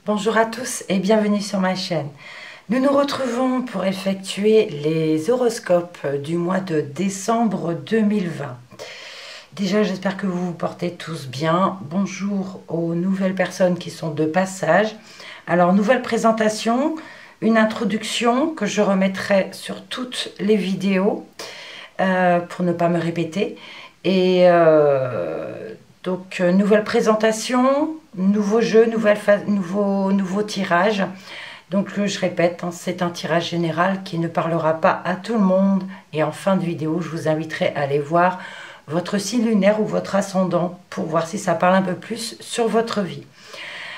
Bonjour à tous et bienvenue sur ma chaîne. Nous nous retrouvons pour effectuer les horoscopes du mois de décembre 2020. Déjà, j'espère que vous vous portez tous bien. Bonjour aux nouvelles personnes qui sont de passage. Alors, nouvelle présentation, une introduction que je remettrai sur toutes les vidéos pour ne pas me répéter. Et donc, nouvelle présentation, nouveau jeu, nouveau tirage. Donc, je répète, hein, c'est un tirage général qui ne parlera pas à tout le monde. Et en fin de vidéo, je vous inviterai à aller voir votre signe lunaire ou votre ascendant pour voir si ça parle un peu plus sur votre vie.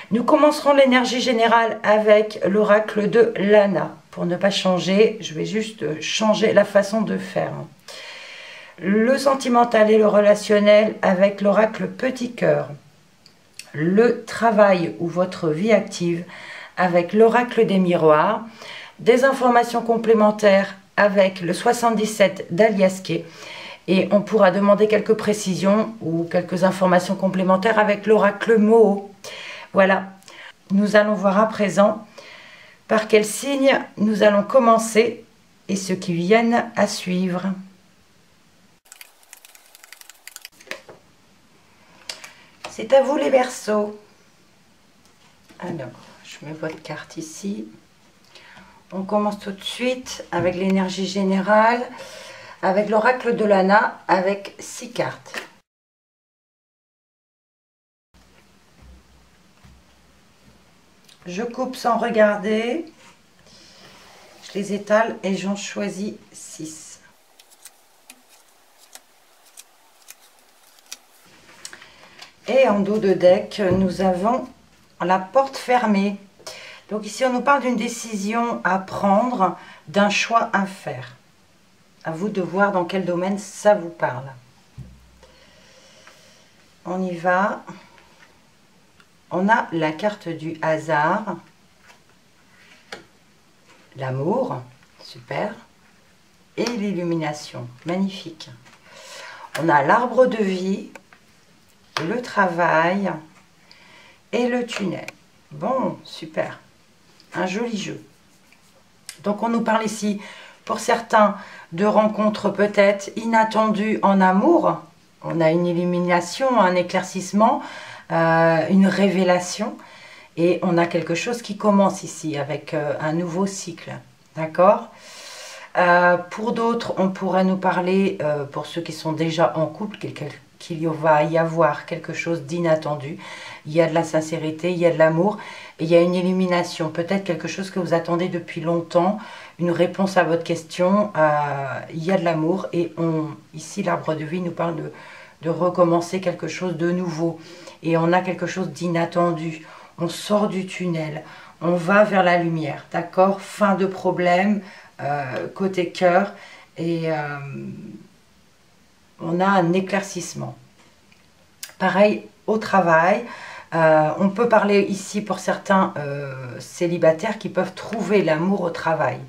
Nous commencerons l'énergie générale avec l'oracle de Lana. Pour ne pas changer, je vais juste changer la façon de faire. Le sentimental et le relationnel avec l'oracle Petit Cœur. Le travail ou votre vie active avec l'oracle des miroirs. Des informations complémentaires avec le 77 d'Aliasqué. Et on pourra demander quelques précisions ou quelques informations complémentaires avec l'oracle Moho. Voilà, nous allons voir à présent par quel signe nous allons commencer et ceux qui viennent à suivre. C'est à vous les Verseaux. Alors, je mets votre carte ici. On commence tout de suite avec l'énergie générale, avec l'oracle de Lana, avec 6 cartes. Je coupe sans regarder. Je les étale et j'en choisis 6. Et en dos de deck, nous avons la porte fermée. Donc ici, on nous parle d'une décision à prendre, d'un choix à faire. À vous de voir dans quel domaine ça vous parle. On y va. On a la carte du hasard. L'amour, super. Et l'illumination, magnifique. On a l'arbre de vie, le travail et le tunnel. Bon, super. Un joli jeu. Donc, on nous parle ici, pour certains, de rencontres peut-être inattendues en amour. On a une illumination, un éclaircissement, une révélation. Et on a quelque chose qui commence ici avec un nouveau cycle. D'accord ? Pour d'autres, on pourrait nous parler, pour ceux qui sont déjà en couple, qu'il va y avoir quelque chose d'inattendu. Il y a de la sincérité, il y a de l'amour, et il y a une illumination. Peut-être quelque chose que vous attendez depuis longtemps, une réponse à votre question. Il y a de l'amour, et ici, l'arbre de vie nous parle de recommencer quelque chose de nouveau. Et on a quelque chose d'inattendu. On sort du tunnel, on va vers la lumière, d'accord? Fin de problème, côté cœur, et on a un éclaircissement. Pareil au travail, on peut parler ici pour certains célibataires qui peuvent trouver l'amour au travail,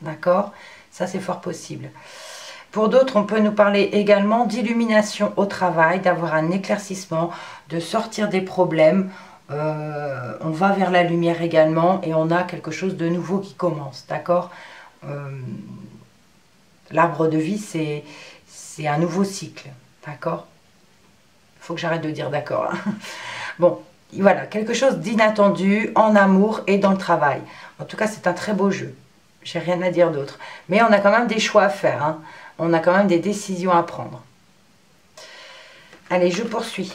d'accord? Ça c'est fort possible. Pour d'autres, on peut nous parler également d'illumination au travail, d'avoir un éclaircissement, de sortir des problèmes. On va vers la lumière également et on a quelque chose de nouveau qui commence, d'accord? L'arbre de vie, c'est un nouveau cycle, d'accord? Il faut que j'arrête de dire d'accord. Hein. Bon, voilà, quelque chose d'inattendu en amour et dans le travail. En tout cas, c'est un très beau jeu. J'ai rien à dire d'autre. Mais on a quand même des choix à faire. Hein. On a quand même des décisions à prendre. Allez, je poursuis.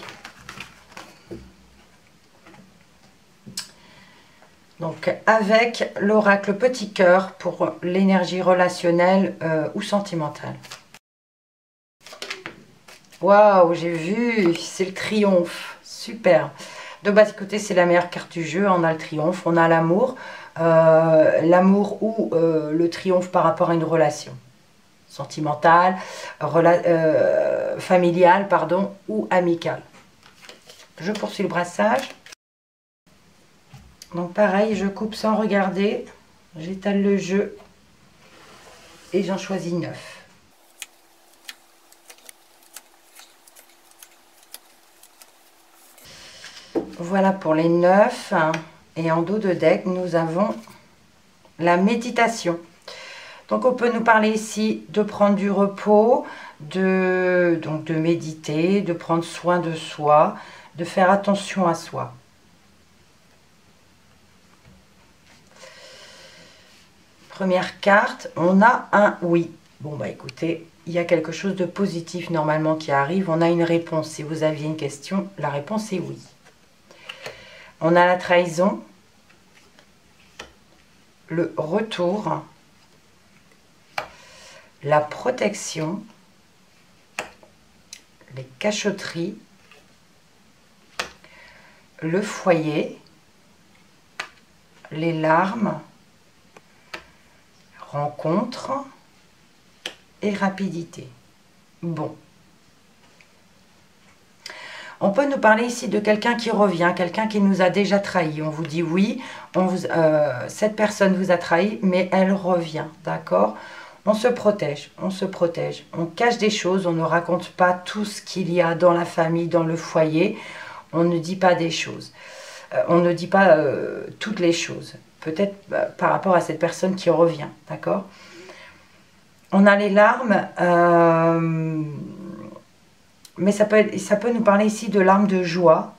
Donc, avec l'oracle Petit Cœur pour l'énergie relationnelle ou sentimentale. Waouh, j'ai vu, c'est le triomphe. Super. De base, écoutez, c'est la meilleure carte du jeu. On a le triomphe, on a l'amour. L'amour ou le triomphe par rapport à une relation. Sentimentale, familiale, pardon, ou amicale. Je poursuis le brassage. Donc pareil, je coupe sans regarder, j'étale le jeu et j'en choisis 9. Voilà pour les 9. Et en dos de deck, nous avons la méditation. Donc on peut nous parler ici de prendre du repos, de méditer, de prendre soin de soi, de faire attention à soi. Première carte, on a un oui. Bon bah écoutez, il y a quelque chose de positif normalement qui arrive. On a une réponse. Si vous aviez une question, la réponse est oui. On a la trahison, le retour, la protection, les cachotteries, le foyer, les larmes, rencontre et rapidité. Bon. On peut nous parler ici de quelqu'un qui revient, quelqu'un qui nous a déjà trahi. On vous dit oui, cette personne vous a trahi, mais elle revient, d'accord? On se protège, on se protège. On cache des choses, on ne raconte pas tout ce qu'il y a dans la famille, dans le foyer. On ne dit pas des choses. On ne dit pas toutes les choses. Peut-être par rapport à cette personne qui revient, d'accord? On a les larmes, mais ça peut nous parler ici de larmes de joie,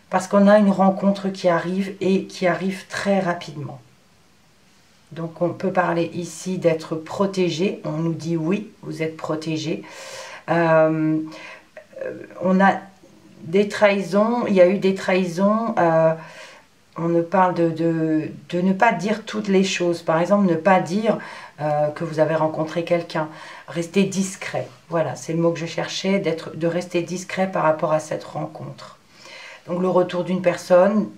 parce qu'on a une rencontre qui arrive et qui arrive très rapidement. Donc on peut parler ici d'être protégé. On nous dit oui, vous êtes protégé. On a des trahisons, il y a eu des trahisons. On ne parle de ne pas dire toutes les choses. Par exemple, ne pas dire que vous avez rencontré quelqu'un. Rester discret. Voilà, c'est le mot que je cherchais, de rester discret par rapport à cette rencontre. Donc le retour d'une personne,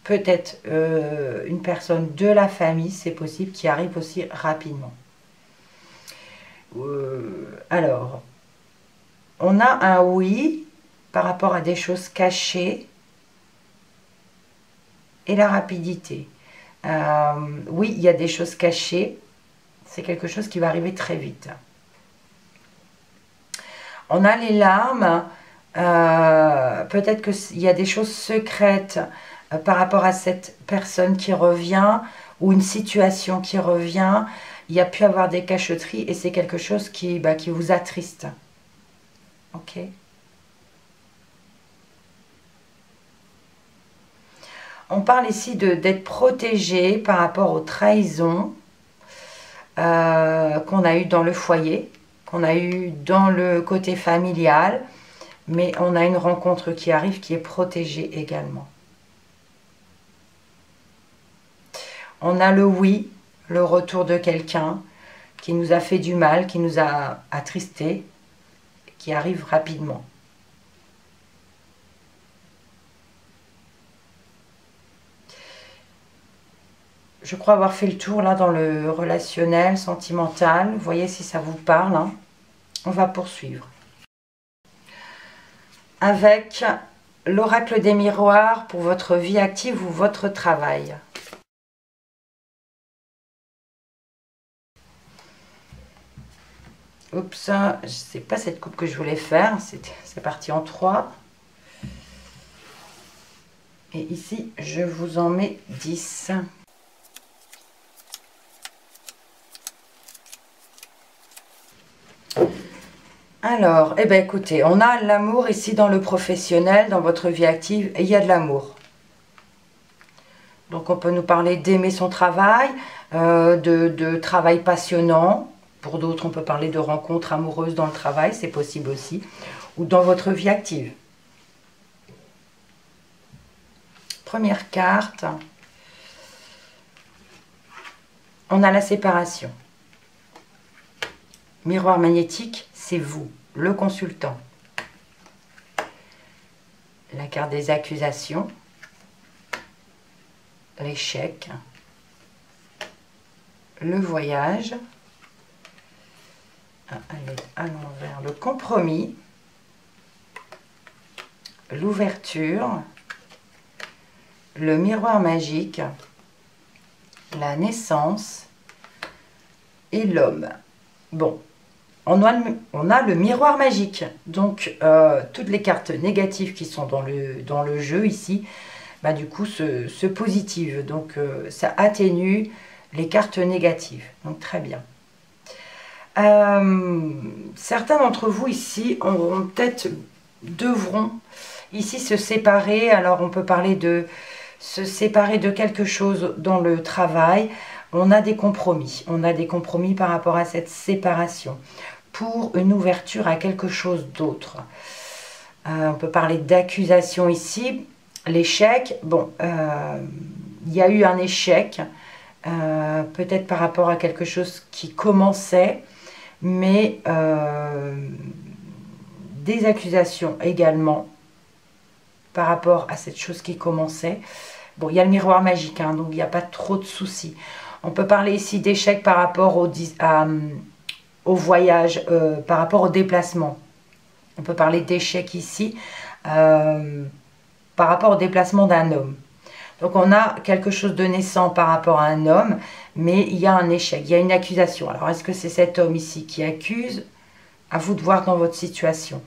peut-être une personne de la famille, c'est possible, qui arrive aussi rapidement. Alors, on a un oui par rapport à des choses cachées et la rapidité. Oui, il y a des choses cachées, c'est quelque chose qui va arriver très vite. On a les larmes, peut-être qu'il y a des choses secrètes par rapport à cette personne qui revient, ou une situation qui revient. Il y a pu avoir des cachotteries et c'est quelque chose qui vous attriste. Ok? On parle ici d'être protégé par rapport aux trahisons qu'on a eues dans le foyer, qu'on a eues dans le côté familial, mais on a une rencontre qui arrive qui est protégée également. On a le oui, le retour de quelqu'un qui nous a fait du mal, qui nous a attristés, qui arrive rapidement. Je crois avoir fait le tour là dans le relationnel, sentimental. Vous voyez si ça vous parle. Hein. On va poursuivre. Avec l'oracle des miroirs pour votre vie active ou votre travail. Oups, c'est pas cette coupe que je voulais faire. C'est parti en 3. Et ici, je vous en mets 10. Alors, eh bien écoutez, on a l'amour ici dans le professionnel, dans votre vie active, et il y a de l'amour. Donc on peut nous parler d'aimer son travail, de travail passionnant. Pour d'autres, on peut parler de rencontres amoureuses dans le travail, c'est possible aussi. Ou dans votre vie active. Première carte. On a la séparation. Miroir magnétique, c'est vous, le consultant. La carte des accusations. L'échec. Le voyage. Elle est à l'envers. Le compromis. L'ouverture. Le miroir magique. La naissance. Et l'homme. Bon. On a le miroir magique. Donc, toutes les cartes négatives qui sont dans le jeu ici, bah, du coup se positive. Donc ça atténue les cartes négatives. Donc très bien. Certains d'entre vous ici devront ici se séparer. Alors on peut parler de se séparer de quelque chose dans le travail. On a des compromis. On a des compromis par rapport à cette séparation pour une ouverture à quelque chose d'autre. On peut parler d'accusation ici. L'échec, bon, il y a eu un échec, peut-être par rapport à quelque chose qui commençait, mais des accusations également par rapport à cette chose qui commençait. Bon, il y a le miroir magique, hein, donc il n'y a pas trop de soucis. On peut parler ici d'échec par rapport au voyage, par rapport au déplacement. On peut parler d'échec ici par rapport au déplacement d'un homme. Donc on a quelque chose de naissant par rapport à un homme, mais il y a un échec, il y a une accusation. Alors est-ce que c'est cet homme ici qui accuse? À vous de voir dans votre situation.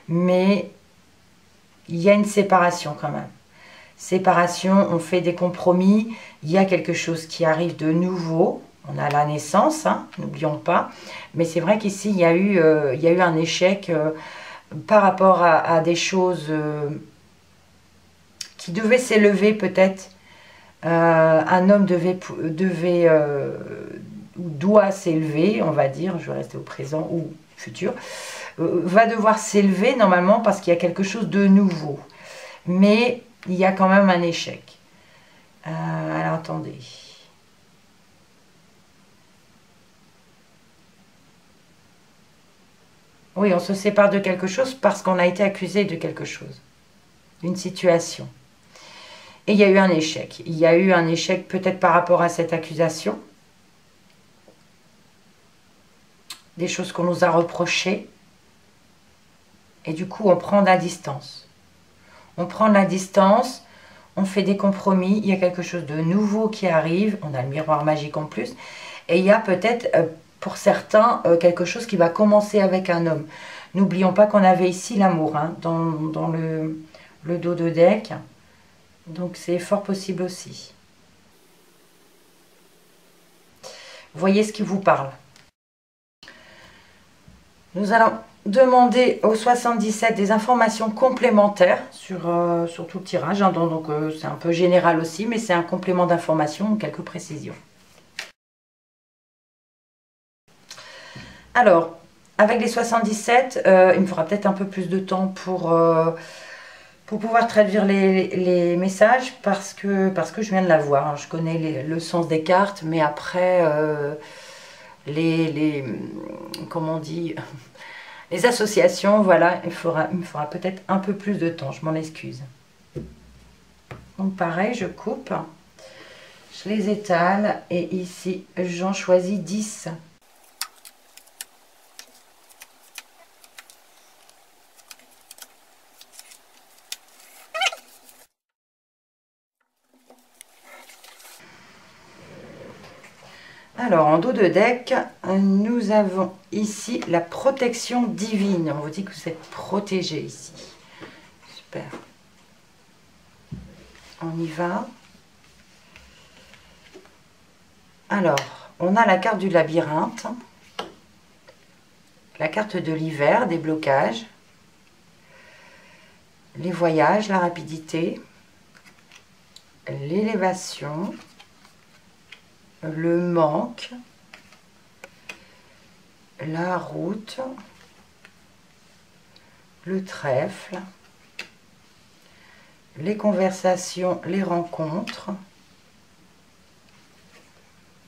Mais il y a une séparation quand même. Séparation, on fait des compromis, il y a quelque chose qui arrive de nouveau. On a la naissance, hein, n'oublions pas. Mais c'est vrai qu'ici, il y a eu un échec par rapport à des choses qui devaient s'élever peut-être. Un homme doit s'élever, on va dire, je vais rester au présent ou futur, va devoir s'élever normalement parce qu'il y a quelque chose de nouveau. Mais il y a quand même un échec. Alors attendez. Oui, on se sépare de quelque chose parce qu'on a été accusé de quelque chose, d'une situation. Et il y a eu un échec. Il y a eu un échec peut-être par rapport à cette accusation. Des choses qu'on nous a reprochées. Et du coup, on prend de la distance. On prend de la distance, on fait des compromis. Il y a quelque chose de nouveau qui arrive. On a le miroir magique en plus. Et il y a peut-être, pour certains, quelque chose qui va commencer avec un homme. N'oublions pas qu'on avait ici l'amour, hein, dans le dos de deck. Donc c'est fort possible aussi. Voyez ce qui vous parle. Nous allons demander au 77 des informations complémentaires sur tout le tirage. Hein, donc c'est un peu général aussi, mais c'est un complément d'information, quelques précisions. Alors, avec les 77, il me faudra peut-être un peu plus de temps pour pouvoir traduire les messages parce que je viens de la voir. Hein. Je connais le sens des cartes, mais après, comment on dit, les associations, voilà, il me faudra peut-être un peu plus de temps, je m'en excuse. Donc pareil, je coupe, je les étale et ici, j'en choisis 10. Alors, en dos de deck, nous avons ici la protection divine. On vous dit que vous êtes protégé ici. Super. On y va. Alors, on a la carte du labyrinthe, la carte de l'hiver, des blocages, les voyages, la rapidité, l'élévation, le manque, la route, le trèfle, les conversations, les rencontres,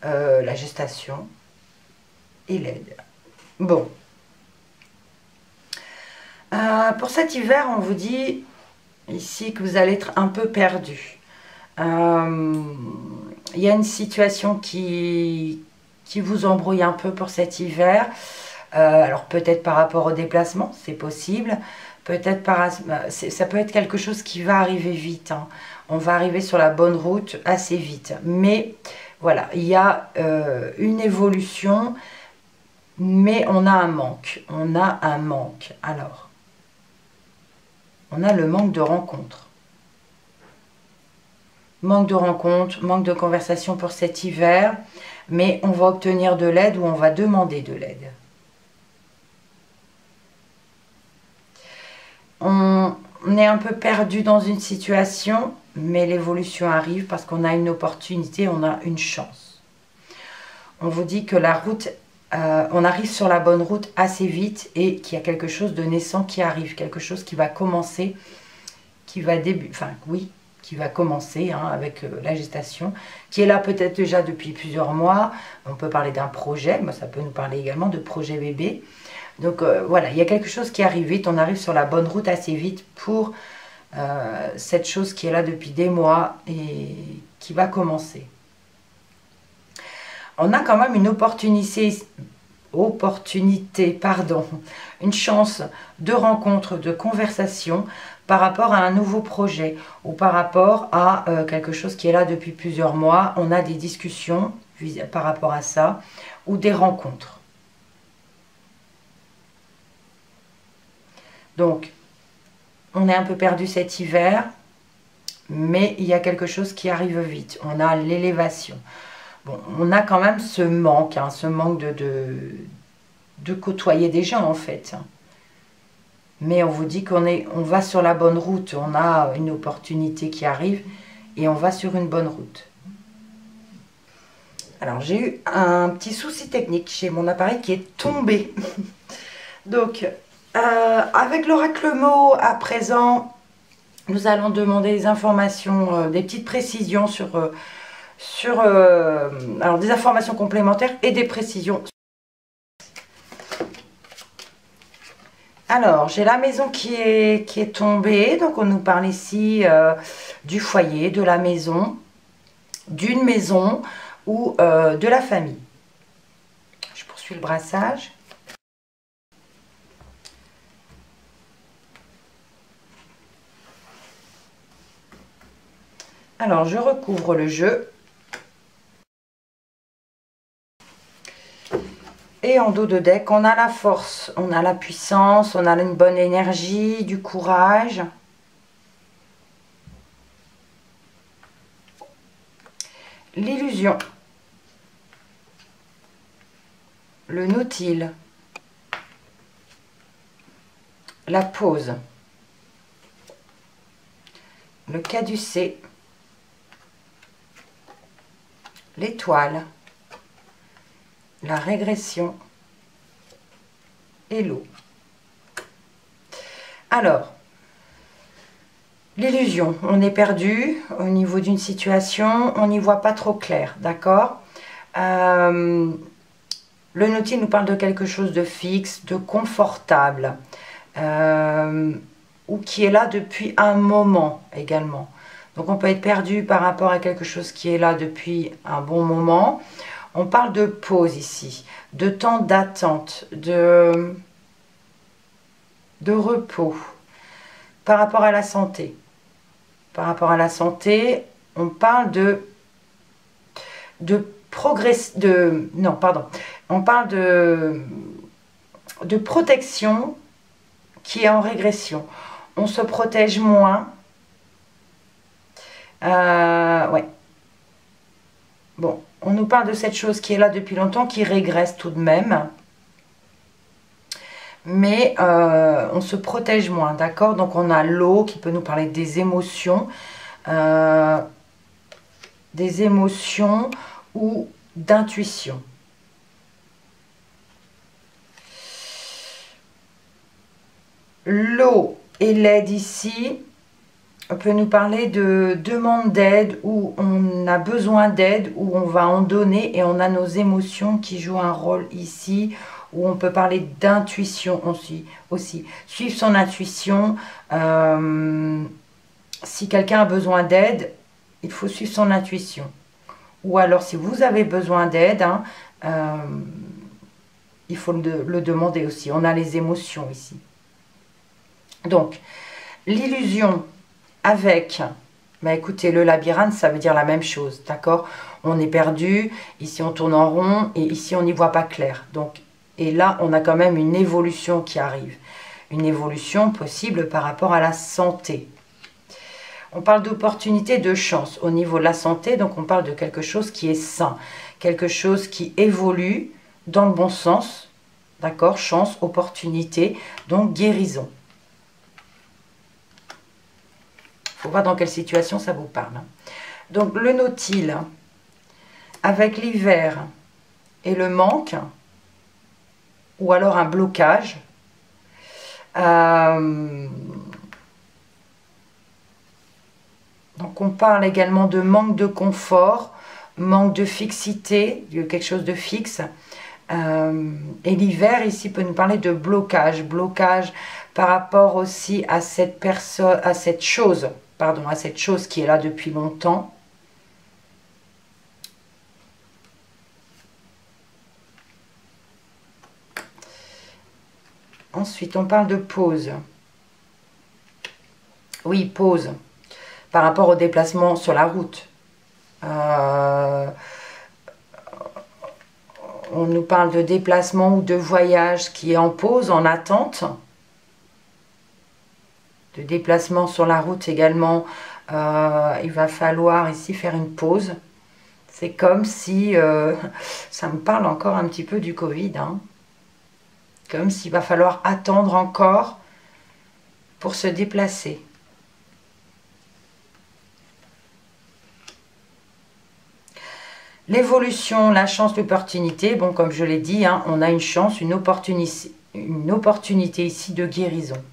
la gestation et l'aide. Bon. Pour cet hiver, on vous dit ici que vous allez être un peu perdu. Il y a une situation qui vous embrouille un peu pour cet hiver. Alors peut-être par rapport au déplacement, c'est possible. Peut-être ça peut être quelque chose qui va arriver vite. Hein. On va arriver sur la bonne route assez vite. Mais voilà, il y a une évolution, mais on a un manque. On a un manque. Alors, on a le manque de rencontres. manque de rencontres, manque de conversation pour cet hiver, mais on va obtenir de l'aide ou on va demander de l'aide. On est un peu perdu dans une situation, mais l'évolution arrive parce qu'on a une opportunité, on a une chance. On vous dit que la route, on arrive sur la bonne route assez vite et qu'il y a quelque chose de naissant qui arrive, quelque chose qui va commencer, qui va qui va commencer avec la gestation, qui est là peut-être déjà depuis plusieurs mois. On peut parler d'un projet, mais ça peut nous parler également de projet bébé. Donc voilà, il y a quelque chose qui arrive vite, on arrive sur la bonne route assez vite pour cette chose qui est là depuis des mois et qui va commencer. On a quand même une une chance de rencontre, de conversation par rapport à un nouveau projet ou par rapport à quelque chose qui est là depuis plusieurs mois. On a des discussions par rapport à ça ou des rencontres. Donc, on est un peu perdu cet hiver, mais il y a quelque chose qui arrive vite. On a l'élévation. Bon, on a quand même ce manque de côtoyer des gens en fait. Mais on vous dit on va sur la bonne route, on a une opportunité qui arrive et on va sur une bonne route. Alors j'ai eu un petit souci technique chez mon appareil qui est tombé. Donc avec l'oracle mot à présent, nous allons demander des informations, des petites précisions alors des informations complémentaires et des précisions. Alors, j'ai la maison qui est tombée, donc on nous parle ici du foyer, de la maison, d'une maison ou de la famille. Je poursuis le brassage. Alors, je recouvre le jeu. Et en dos de deck, on a la force, on a la puissance, on a une bonne énergie, du courage. L'illusion. Le nautile. La pause. Le caducée. L'étoile. La régression et l'eau. Alors, l'illusion, on est perdu au niveau d'une situation, on n'y voit pas trop clair, d'accord. Le nautile nous parle de quelque chose de fixe, de confortable, ou qui est là depuis un moment également. Donc on peut être perdu par rapport à quelque chose qui est là depuis un bon moment. On parle de pause ici, de temps d'attente, de repos par rapport à la santé. Par rapport à la santé, on parle on parle de protection qui est en régression. On se protège moins. Ouais. Bon, on nous parle de cette chose qui est là depuis longtemps, qui régresse tout de même. Mais on se protège moins, d'accord? Donc on a l'eau qui peut nous parler des émotions ou d'intuition. L'eau et l'aide ici peut nous parler de demande d'aide, où on a besoin d'aide, où on va en donner, et on a nos émotions qui jouent un rôle ici, où on peut parler d'intuition aussi. Suivre son intuition. Si quelqu'un a besoin d'aide, il faut suivre son intuition. Ou alors si vous avez besoin d'aide, il faut le demander aussi. On a les émotions ici. Donc, l'illusion avec, écoutez, le labyrinthe, ça veut dire la même chose, d'accord? On est perdu, ici on tourne en rond, et ici on n'y voit pas clair. Donc, et là, on a quand même une évolution qui arrive. Une évolution possible par rapport à la santé. On parle d'opportunité, de chance au niveau de la santé, donc on parle de quelque chose qui est sain, quelque chose qui évolue dans le bon sens, d'accord? Chance, opportunité, donc guérison. Il faut voir dans quelle situation ça vous parle. Donc le nautile, avec l'hiver et le manque, ou alors un blocage, donc on parle également de manque de confort, manque de fixité, de quelque chose de fixe. Et l'hiver ici peut nous parler de blocage, blocage par rapport aussi à cette personne, à cette chose qui est là depuis longtemps. Ensuite, on parle de pause. Oui, pause. Par rapport au déplacement sur la route. On nous parle de déplacement ou de voyage qui est en pause, en attente. De déplacement sur la route également. Il va falloir ici faire une pause. C'est comme si, ça me parle encore un petit peu du Covid, hein. Comme s'il va falloir attendre encore pour se déplacer. L'évolution, la chance, l'opportunité, bon comme je l'ai dit, hein, on a une chance, une opportunité ici de guérison.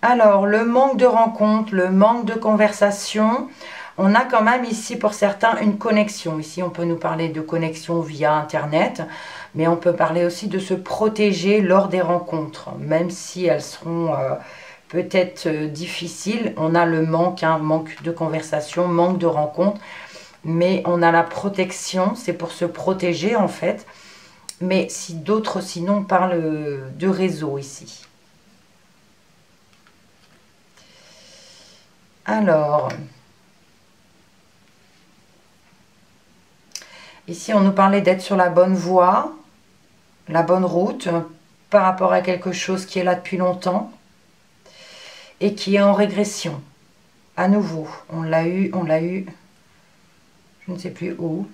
Alors, le manque de rencontres, le manque de conversation, on a quand même ici pour certains une connexion. Ici, on peut nous parler de connexion via Internet, mais on peut parler aussi de se protéger lors des rencontres, même si elles seront peut-être difficiles. On a le manque, hein, manque de conversation, manque de rencontres, mais on a la protection, c'est pour se protéger en fait. Mais si d'autres sinon parlent de réseau ici. Alors, ici on nous parlait d'être sur la bonne voie, la bonne route, par rapport à quelque chose qui est là depuis longtemps et qui est en régression. À nouveau, on l'a eu, je ne sais plus où.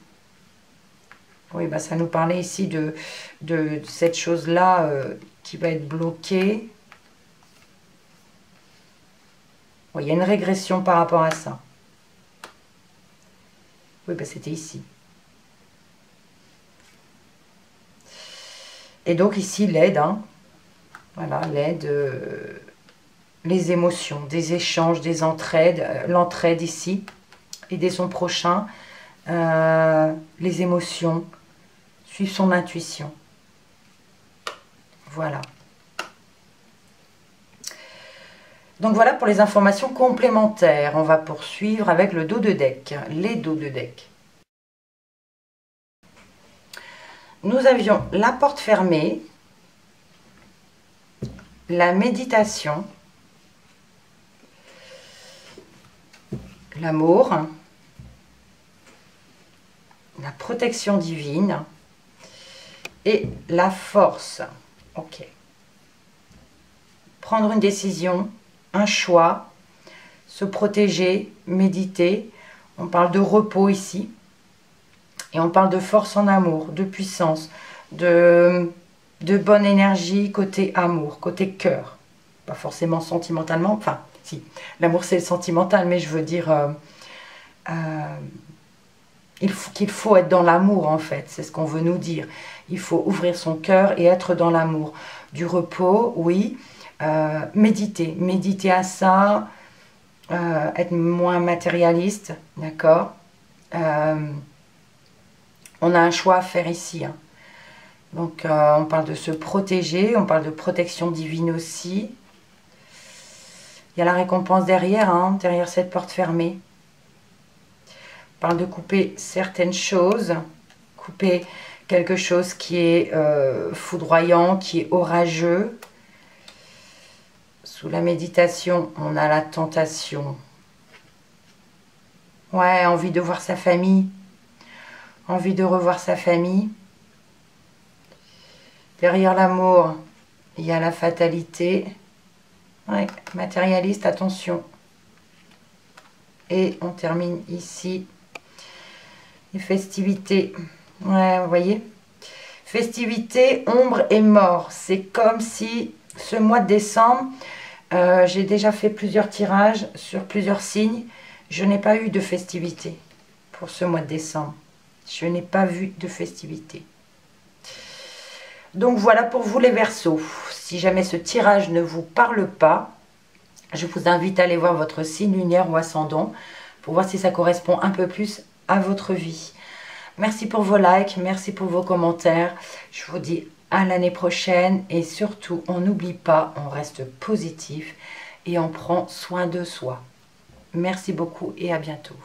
Oui, bah ça nous parlait ici de cette chose-là qui va être bloquée. Oui, il y a une régression par rapport à ça. Oui, bah c'était ici. Et donc ici, l'aide, hein. Voilà, l'aide, les émotions, des échanges, des entraides, l'entraide ici, aider son prochain, les émotions, suivre son intuition. Voilà. Donc voilà pour les informations complémentaires. On va poursuivre avec le dos de deck, les dos de deck. Nous avions la porte fermée, la méditation, l'amour, la protection divine et la force. Ok. Prendre une décision, un choix, se protéger, méditer. On parle de repos ici. Et on parle de force en amour, de puissance, de bonne énergie côté amour, côté cœur. Pas forcément sentimentalement, enfin, si, l'amour c'est le sentimental, mais je veux dire, qu'il faut être dans l'amour en fait, c'est ce qu'on veut nous dire. Il faut ouvrir son cœur et être dans l'amour. Du repos, oui, méditer à ça, être moins matérialiste, d'accord. On a un choix à faire ici. Hein. Donc, on parle de se protéger, on parle de protection divine aussi. Il y a la récompense derrière, hein, derrière cette porte fermée. On parle de couper certaines choses, couper quelque chose qui est foudroyant, qui est orageux. Sous la méditation, on a la tentation. Ouais, envie de voir sa famille. Envie de revoir sa famille. Derrière l'amour, il y a la fatalité. Ouais, matérialiste, attention. Et on termine ici. Les festivités. Ouais, vous voyez. Festivités, ombre et mort. C'est comme si ce mois de décembre, j'ai déjà fait plusieurs tirages sur plusieurs signes. Je n'ai pas eu de festivités pour ce mois de décembre. Je n'ai pas vu de festivités. Donc voilà pour vous les Verseaux. Si jamais ce tirage ne vous parle pas, je vous invite à aller voir votre signe lunaire ou ascendant pour voir si ça correspond un peu plus à votre vie. Merci pour vos likes, merci pour vos commentaires. Je vous dis à l'année prochaine et surtout, on n'oublie pas, on reste positif et on prend soin de soi. Merci beaucoup et à bientôt.